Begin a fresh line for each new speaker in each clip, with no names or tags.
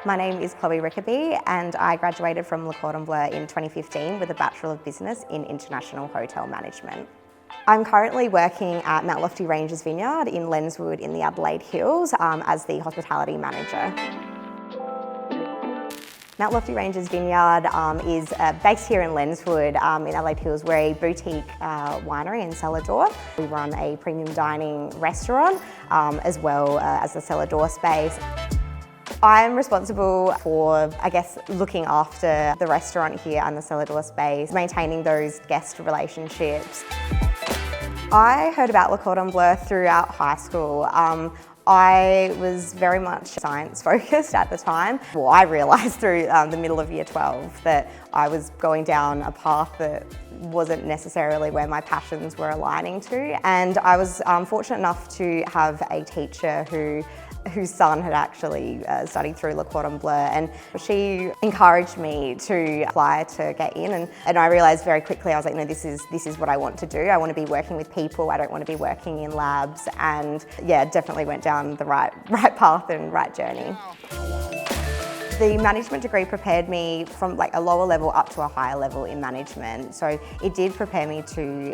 My name is Rickaby and I graduated from Le Cordon Bleu in 2015 with a Bachelor of Business in International Hotel Management. I'm currently working at Mount Lofty Ranges Vineyard in Lenswood in the Adelaide Hills as the Hospitality Manager. Mount Lofty Ranges Vineyard is based here in Lenswood in Adelaide Hills. We're a boutique winery and cellar door. We run a premium dining restaurant as well as the cellar door space. I'm responsible for, looking after the restaurant here and the cellar door space, maintaining those guest relationships. I heard about Le Cordon Bleu throughout high school. I was very much science focused at the time. Well, I realised through the middle of year 12 that I was going down a path that wasn't necessarily where my passions were aligning to. And I was fortunate enough to have a teacher whose son had actually studied through Le Cordon Bleu, and she encouraged me to apply to get in, and I realised very quickly, I was like, no, this is what I want to do. I want to be working with people, I don't want to be working in labs, and yeah, definitely went down the right path and right journey. The management degree prepared me from like a lower level up to a higher level in management. So it did prepare me to,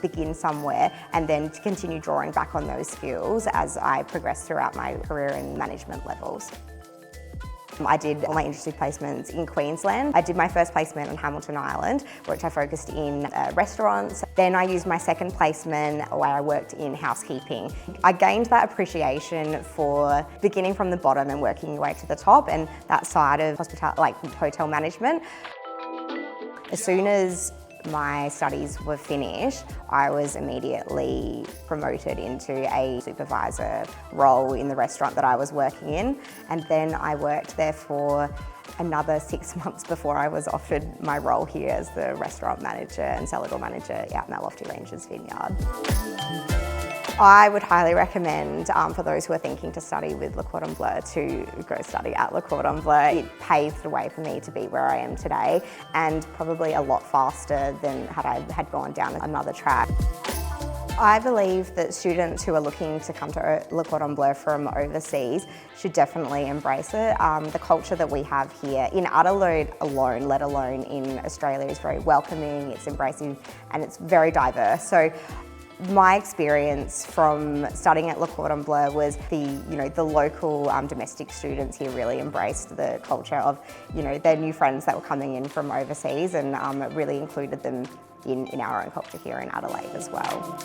begin somewhere and then to continue drawing back on those skills as I progressed throughout my career in management levels. I did all my industry placements in Queensland. I did my first placement on Hamilton Island, which I focused in restaurants. Then I used my second placement where I worked in housekeeping. I gained that appreciation for beginning from the bottom and working your way to the top, and that side of hotel management. As soon as my studies were finished, I was immediately promoted into a supervisor role in the restaurant that I was working in, and then I worked there for another 6 months before I was offered my role here as the restaurant manager and cellar door manager at Mount Lofty Ranges Vineyard. I would highly recommend for those who are thinking to study with Le Cordon Bleu to go study at Le Cordon Bleu. It paved the way for me to be where I am today, and probably a lot faster than had I gone down another track. I believe that students who are looking to come to Le Cordon Bleu from overseas should definitely embrace it. The culture that we have here in Adelaide alone, let alone in Australia, is very welcoming, it's embracing, and it's very diverse. So my experience from studying at Le Cordon Bleu was the local domestic students here really embraced the culture of their new friends that were coming in from overseas, and it really included them in our own culture here in Adelaide as well.